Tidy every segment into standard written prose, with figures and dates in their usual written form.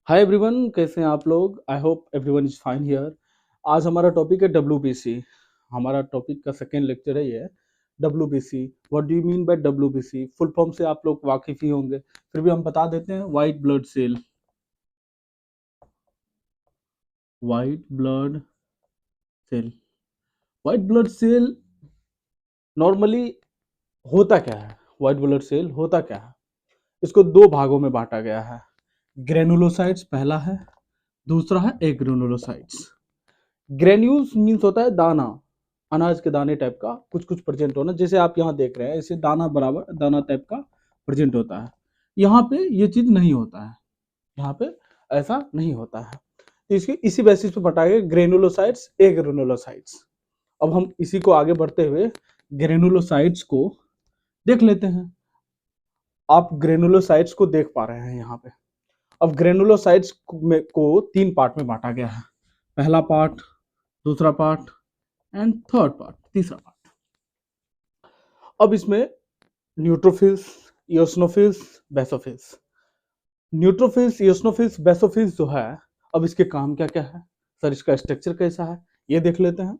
Hi everyone, कैसे हैं आप लोग। I hope everyone is fine here. आज हमारा टॉपिक है डब्ल्यूबीसी। हमारा टॉपिक का सेकेंड लेक्चर है ये WBC. What do you mean by WBC? Full form से आप लोग वाकिफ ही होंगे, फिर भी हम बता देते हैं। White blood cell. White blood cell. White blood cell normally होता क्या है? वाइट ब्लड सेल होता क्या है? इसको दो भागों में बांटा गया है। ग्रेनुलोसाइट्स पहला है, दूसरा है एग्रेनुलोसाइट्स। ग्रेन्यूल्स मीन्स होता है दाना, अनाज के दाने टाइप का कुछ कुछ प्रेजेंट होना। जैसे आप यहाँ देख रहे हैं, ऐसे दाना बराबर दाना टाइप का प्रेजेंट होता है। यहाँ पे ये चीज नहीं होता है, यहाँ पे ऐसा नहीं होता है। तो इसके इसी बेसिस पे बताया गया ग्रेनुलोसाइट्स एग्रेनुलोसाइट्स। अब हम इसी को आगे बढ़ते हुए ग्रेनुलोसाइट्स को देख लेते हैं। आप ग्रेनुलोसाइट्स को देख पा रहे हैं यहाँ पे। अब ग्रेनुलोसाइट्स को तीन पार्ट में बांटा गया है। पहला पार्ट, दूसरा पार्ट एंड थर्ड पार्ट, तीसरा पार्ट। अब इसमें neutrophils, eosinophils, basophils. Neutrophils, eosinophils, basophils जो है, अब इसके काम क्या क्या है सर, इसका स्ट्रक्चर कैसा है, ये देख लेते हैं।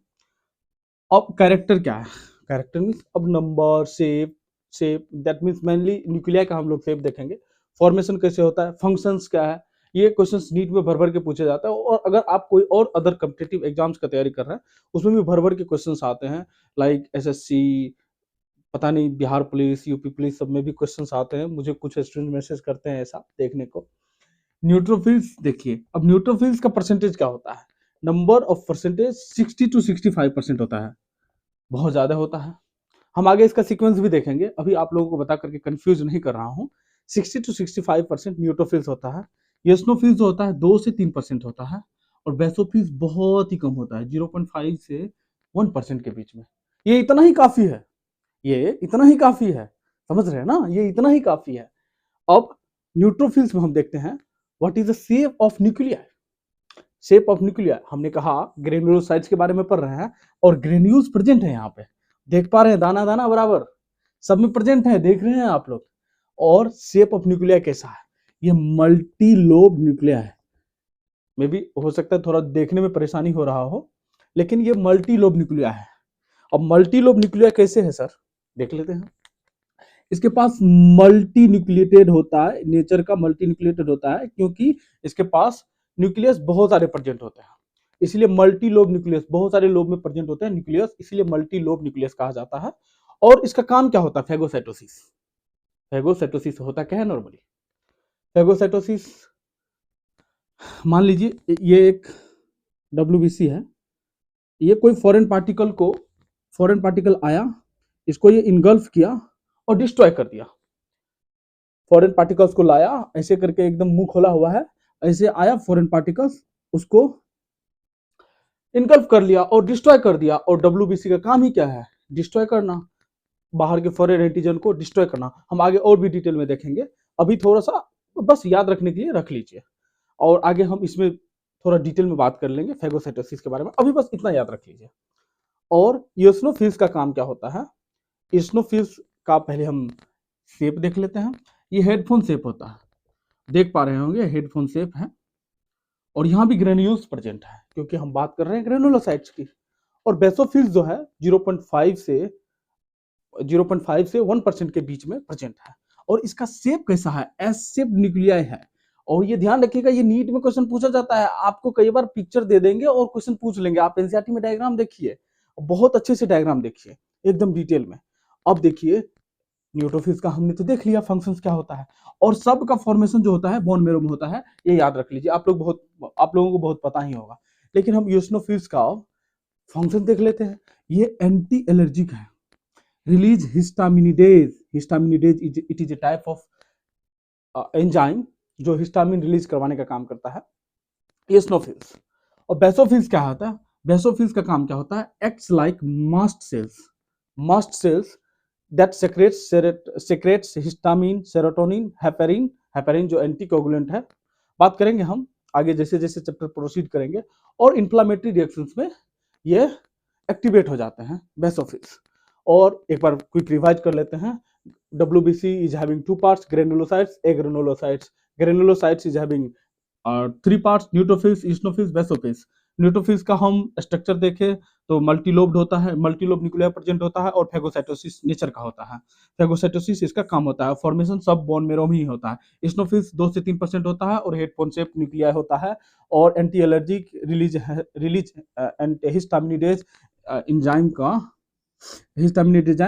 अब कैरेक्टर क्या है? कैरेक्टर मीन्स अब number, shape that means mainly nuclei का हम लोग शेप देखेंगे। फॉर्मेशन कैसे होता है, फंक्शंस क्या है, ये क्वेश्चंस नीट में भर भर के पूछे जाता है। और अगर आप कोई और अदर कॉम्पिटिटिव एग्जाम्स का तैयारी कर रहे हैं, उसमें भी भर भर के क्वेश्चंस आते हैं। लाइक एसएससी, पता नहीं बिहार पुलिस, यूपी पुलिस, सब में भी क्वेश्चंस आते हैं। मुझे कुछ स्टूडेंट मैसेज करते हैं ऐसा देखने को। न्यूट्रोफिल्स देखिए, अब न्यूट्रोफिल्स का परसेंटेज क्या होता है? नंबर ऑफ परसेंटेज 60 to 65% होता है, बहुत ज्यादा होता है। हम आगे इसका सीक्वेंस भी देखेंगे, अभी आप लोगों को बता करके कंफ्यूज नहीं कर रहा हूँ। 60 to 65% न्यूट्रोफिल्स होता है। एसिनोफिल्स जो होता है 2 से 3% होता है। और बेसोफिल्स बहुत ही कम होता है, 0.5 से 1% के बीच में। ये इतना ही काफी है, ये इतना ही काफी है, समझ रहे हैं ना, ये इतना ही काफी है। अब न्यूट्रोफिल्स में हम देखते हैं what is the shape of nuclei. Shape of nuclei हमने कहा ग्रेन्युलोसाइट्स के बारे में पढ़ रहे हैं, और ग्रेन्यूल्स प्रेजेंट है यहाँ पे, देख पा रहे हैं, दाना दाना बराबर सब में प्रेजेंट है, देख रहे हैं आप लोग। और शेप ऑफ न्यूक्लिया कैसा है? ये मल्टी लोब न्यूक्लिया है। मे भी हो सकता है थोड़ा देखने में परेशानी हो रहा हो, लेकिन ये मल्टी लोब न्यूक्लिया है। अब मल्टी लोब न्यूक्लिया कैसे है सर, देख लेते हैं। इसके पास मल्टी न्यूक्लिएटेड होता है, नेचर का मल्टी न्यूक्लिएटेड होता है, क्योंकि इसके पास न्यूक्लियस बहुत सारे प्रेजेंट होते हैं, इसलिए मल्टी लोब न्यूक्लियस, बहुत सारे लोब में प्रेजेंट होते हैं न्यूक्लियस, इसलिए मल्टी लोब न्यूक्लियस कहा जाता है। और इसका काम क्या होता है? फेगोसाइटोसिस। फेगोसाइटोसिस होता क्या है नॉर्मली? फेगोसाइटोसिस, मान लीजिए ये एक डब्ल्यूबीसी है, ये कोई फॉरेन पार्टिकल आया, इसको ये इनगल्फ किया और डिस्ट्रॉय कर दिया। फॉरेन पार्टिकल्स को लाया, ऐसे करके एकदम मुंह खोला हुआ है, ऐसे आया फॉरेन पार्टिकल्स, उसको इनगल्फ कर लिया और डिस्ट्रॉय कर दिया। और डब्ल्यूबीसी का काम ही क्या है? डिस्ट्रॉय करना, बाहर के फॉरेन एंटीजन को डिस्ट्रॉय करना। हम आगे और भी डिटेल में देखेंगे, अभी थोड़ा सा बस याद रखने के लिए रख लीजिए, और आगे हम इसमें थोड़ा डिटेल में बात कर लेंगे फेगोसाइटोसिस के बारे में, अभी बस इतना याद रख लीजिए। और ईओसिनोफिल्स का काम क्या होता है? ईओसिनोफिल्स का पहले हम शेप देख लेते हैं। ये हेडफोन शेप होता है, देख पा रहे होंगे, हेडफोन शेप है। और यहाँ भी ग्रेन्यूल्स प्रेजेंट है, क्योंकि हम बात कर रहे हैं ग्रेनुलोसाइट्स की। और बेसोफिल्स जो है 0.5 से 1% के बीच में प्रेजेंट है। और इसका शेप कैसा है? एस शेप न्यूक्लियाई है। और ये ध्यान रखिएगा, ये नीट में क्वेश्चन पूछा जाता है, आपको कई बार पिक्चर दे देंगे और क्वेश्चन पूछ लेंगे। आप एनसीईआरटी में डायग्राम देखिए, बहुत अच्छे से डायग्राम देखिए, एकदम डिटेल में। अब देखिए, न्यूट्रोफिल्स का हमने तो देख लिया फंक्शंस क्या होता है, और सब का फॉर्मेशन जो होता है बोन मेरो में होता है, ये याद रख लीजिए। आप लोगों को बहुत पता ही होगा। लेकिन हम यूसिनोफिल्स का फंक्शन देख लेते हैं। ये एंटी एलर्जिक है, release histaminidase. Histaminidase it is a type of enzyme जो हिस्टामिन रिलीज करवाने का काम करता है। यूसिनोफिल्स। और बेसोफिल्स क्या होता है? बेसोफिल्स का काम क्या होता है? Acts like mast cells. Mast cells that secretes histamine, serotonin, heparin। Heparin जो एंटीकोगुलेंट है, बात करेंगे हम आगे जैसे जैसे चैप्टर प्रोसीड करेंगे। और इंफ्लामेटरी रिएक्शंस में ये एक्टिवेट हो जाते हैं बेसोफिल्स। और एक बार क्विक रिवाइज कर लेते हैं। WBC is having two parts, granulocytes, agranulocytes. Granulocytes is having और 3 पार्ट्स न्यूट्रोफिल्स, ईस्नोफिल्स, बेसोफिल्स। न्यूट्रोफिल्स का हम स्ट्रक्चर देखें तो मल्टीलोब्ड होता है, मल्टीलोब न्यूक्लियर प्रेजेंट होता है और फेगोसाइटोसिस नेचर का होता है। फेगोसाइटोसिस इसका काम होता है, फॉर्मेशन सब बोन मेरो में ही होता है। ईस्नोफिल्स 2 से 3% होता है और हेड कॉन्सेप्ट न्यूक्लियर होता है और एंटी एलर्जिक रिलीज एंटीहिस्टामिनिडेज एंजाइम का हिस्टामिनिडेज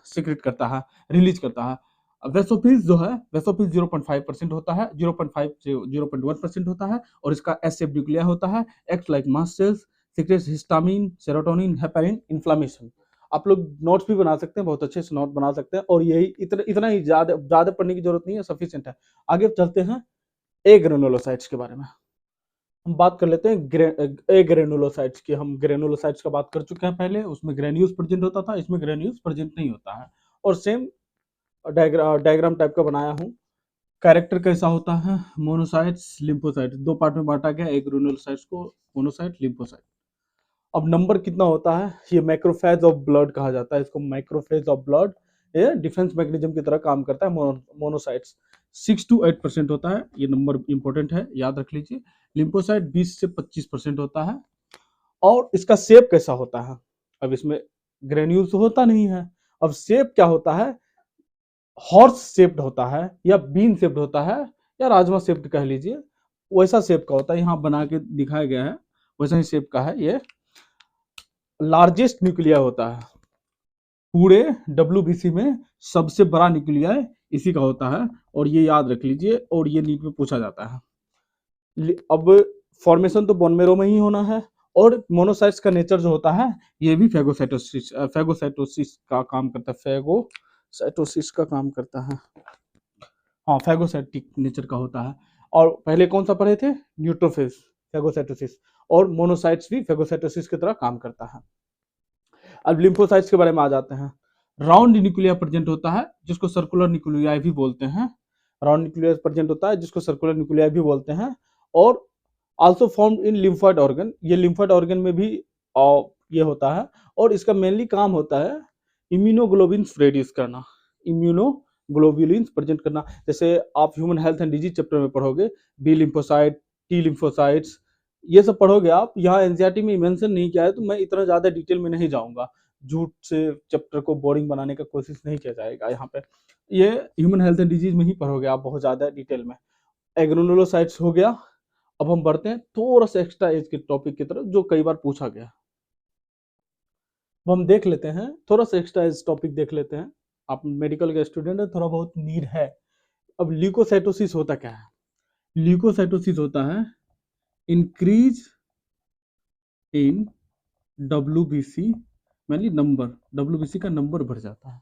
सीक्रेट करता है, रिलीज करता है। वेसोफिल्स जो है, वेसोफिल्स 0.5% होता है, 0.5 से 0.1% होता है और इसका एस शेप न्यूक्लिया होता है, act like mast cells, secretes histamine, serotonin, heparin, inflammation. आप लोग नोट्स भी बना सकते हैं, बहुत अच्छे से नोट बना सकते हैं और यही इतना ही, ज्यादा ज्यादा पढ़ने की जरूरत नहीं है, सफिशिएंट है। आगे चलते हैं ए ग्रेनुलोसाइट्स के बारे में। हम बात कर लेते हैं ए ग्रेनुलोसाइट्स की। हम ग्रेनुलोसाइट्स का बात कर चुके हैं पहले, उसमें ग्रेन्यूल्स प्रेजेंट होता था, इसमें ग्रेन्यूल्स प्रेजेंट नहीं होता है और सेम डायग्राम टाइप का बनाया हूँ। कैरेक्टर कैसा होता है, मोनोसाइट्स, लिम्फोसाइट्स, दो पार्ट में बांटा गया एक ग्रेनुलोसाइट्स को, मोनोसाइट, लिम्फोसाइट। अब नंबर कितना होता है, ये मैक्रोफेज ऑफ ब्लड कहा जाता है इसको, मैक्रोफेज ऑफ ब्लड। ये डिफेंस मैकेनिज्म की तरह काम करता है। मोनोसाइट्स 6 to 8% होता है, ये नंबर इंपॉर्टेंट है, याद रख लीजिए। लिम्फोसाइट 20 से 25% होता है। और इसका शेप कैसा होता है, अब इसमें ग्रेन्यूल्स होता नहीं है, अब शेप क्या होता है, हॉर्स शेप्ड होता है या बीन शेप्ड होता है या राजमा शेप्ड कह लीजिए, वैसा शेप का होता है। यहाँ बना के दिखाया गया है, वैसा ही शेप का है। ये लार्जेस्ट न्यूक्लिया होता है पूरे डब्ल्यूबीसी में, सबसे बड़ा न्यूक्लिया इसी का होता है और ये याद रख लीजिए और ये नीट में पूछा जाता है। अब फॉर्मेशन तो बोन मेरो में ही होना है और मोनोसाइट्स का नेचर जो होता है ये भी फेगोसाइटोसिस का काम करता है, फेगोसाइटोसिस का काम करता है, हाँ फेगोसाइटिक नेचर का होता है। और पहले कौन सा पढ़े थे, न्यूट्रोफिल्स, फेगोसाइटोसिस, और मोनोसाइट्स भी फेगोसाइटोसिस की तरह काम करता है। अब लिम्फोसाइट्स के बारे में आ जाते हैं। राउंड न्यूक्लिया प्रेजेंट होता है जिसको सर्कुलर न्यूक्लियाई भी बोलते हैं, राउंड न्यूक्लिया प्रेजेंट होता है जिसको सर्कुलर न्यूक्लियाई भी बोलते हैं। और also formed in lymphoid organ, ये लिम्फोइड ऑर्गन में भी ये होता है और इसका मेनली काम होता है इम्यूनोग्लोबिन्स प्रोड्यूस करना, इम्यूनोग्लोबुलिन्स प्रेजेंट करना। जैसे आप human health and disease chapter में पढ़ोगे, बी लिम्फोसाइट, टी लिम्फोसाइट्स, ये सब पढ़ोगे आप। यहाँ एनसीईआरटी में मेंशन नहीं किया है तो मैं इतना ज्यादा डिटेल में नहीं जाऊंगा, झूठ से चैप्टर को बोरिंग बनाने का कोशिश नहीं किया जाएगा यहाँ पे। ये ह्यूमन हेल्थ एंड डिजीज में ही पढ़ोगे आप बहुत ज्यादा डिटेल में। एग्रेनुलोसाइट्स हो गया। अब हम बढ़ते हैं थोड़ा सा एक्स्ट्रा एज के टॉपिक की तरफ जो कई बार पूछा गया, वो हम देख लेते हैं, थोड़ा सा एक्स्ट्रा एज टॉपिक देख लेते हैं। आप मेडिकल के स्टूडेंट है, थोड़ा बहुत नीड है। अब ल्यूकोसाइटोसिस होता क्या है, ल्यूकोसाइटोसिस होता है increase in WBC, mainly number, WBC का नंबर बढ़ जाता है।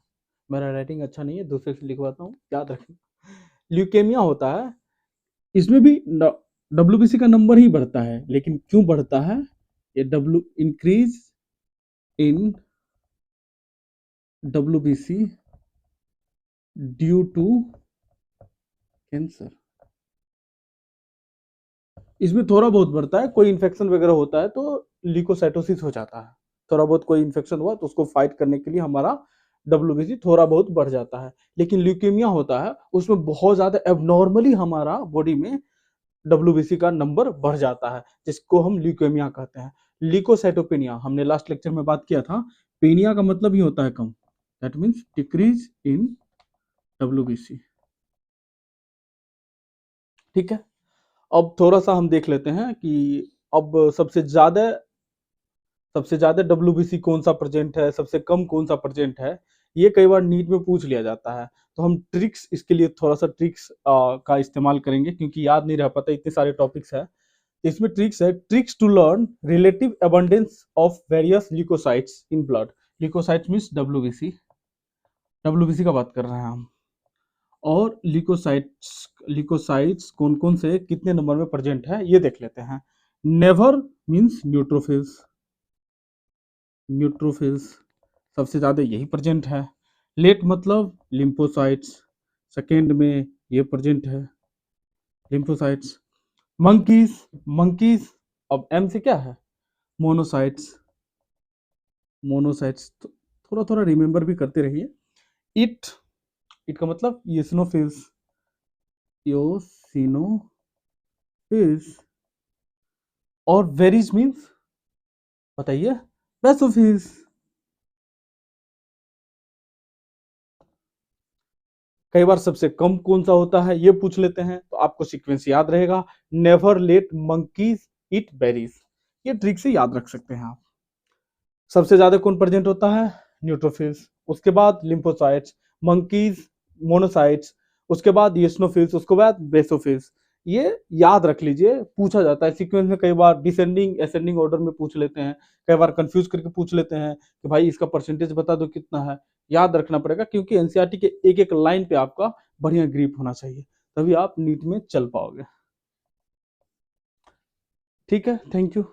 मेरा राइटिंग अच्छा नहीं है, दूसरे से लिखवाता हूँ, याद रखें। ल्यूकेमिया होता है, इसमें भी डब्ल्यूबीसी का नंबर ही बढ़ता है, लेकिन क्यों बढ़ता है, ये increase in WBC due to cancer, इसमें थोड़ा बहुत बढ़ता है, कोई इन्फेक्शन वगैरह होता है तो ल्यूकोसाइटोसिस हो जाता है। थोड़ा बहुत कोई इन्फेक्शन हुआ तो उसको फाइट करने के लिए हमारा डब्ल्यूबीसी थोड़ा बहुत बढ़ जाता है। लेकिन ल्यूकेमिया होता है उसमें बहुत ज्यादा एबनॉर्मली हमारा बॉडी में डब्ल्यूबीसी का नंबर बढ़ जाता है, जिसको हम ल्यूकेमिया कहते हैं। ल्यूकोसाइटोपेनिया हमने लास्ट लेक्चर में बात किया था, पेनिया का मतलब ही होता है कम, that means decrease in WBC. ठीक है, अब थोड़ा सा हम देख लेते हैं कि अब सबसे ज्यादा डब्ल्यूबीसी कौन सा प्रेजेंट है, सबसे कम कौन सा प्रेजेंट है, ये कई बार नीट में पूछ लिया जाता है। तो हम ट्रिक्स, इसके लिए थोड़ा सा ट्रिक्स का इस्तेमाल करेंगे क्योंकि याद नहीं रह पाता, इतने सारे टॉपिक्स है। इसमें ट्रिक्स है, tricks to learn relative abundance of various leucocytes in blood. Leucocytes means WBC, WBC का बात कर रहे हैं हम। और ल्यूकोसाइट्स कौन कौन से कितने नंबर में प्रेजेंट है ये देख लेते हैं। नेवर मींस न्यूट्रोफिल्स, न्यूट्रोफिल्स सबसे ज्यादा यही प्रेजेंट है। लेट मतलब लिम्फोसाइट्स, सेकेंड में ये प्रेजेंट है लिम्फोसाइट्स। मंकीज, मंकीज अब एम से क्या है, मोनोसाइट्स, मोनोसाइट्स तो थोड़ा थोड़ा रिमेंबर भी करते रहिए। इट, इट का मतलब ईसिनोफिल्स, योसिनोफिल्स। फिश और वेरीज मीन्स बताइए। बेसोफिश। कई बार सबसे कम कौन सा होता है ये पूछ लेते हैं, तो आपको सीक्वेंस याद रहेगा। नेवर लेट मंकीज ईट बेरीज, ये ट्रिक से याद रख सकते हैं आप। सबसे ज्यादा कौन प्रेजेंट होता है? न्यूट्रोफिल्स। उसके बाद लिम्फोसाइट्स, मंकीज मोनोसाइट्स, उसके बाद ईओसिनोफिल्स, उसके बाद बेसोफिल्स। ये याद रख लीजिए, पूछा जाता है सीक्वेंस में। कई बार डिसेंडिंग असेंडिंग ऑर्डर में पूछ लेते हैं, कई बार कंफ्यूज करके पूछ लेते हैं कि भाई इसका परसेंटेज बता दो कितना है। याद रखना पड़ेगा, क्योंकि एनसीईआरटी के एक एक लाइन पे आपका बढ़िया ग्रिप होना चाहिए, तभी आप नीट में चल पाओगे। ठीक है, थैंक यू।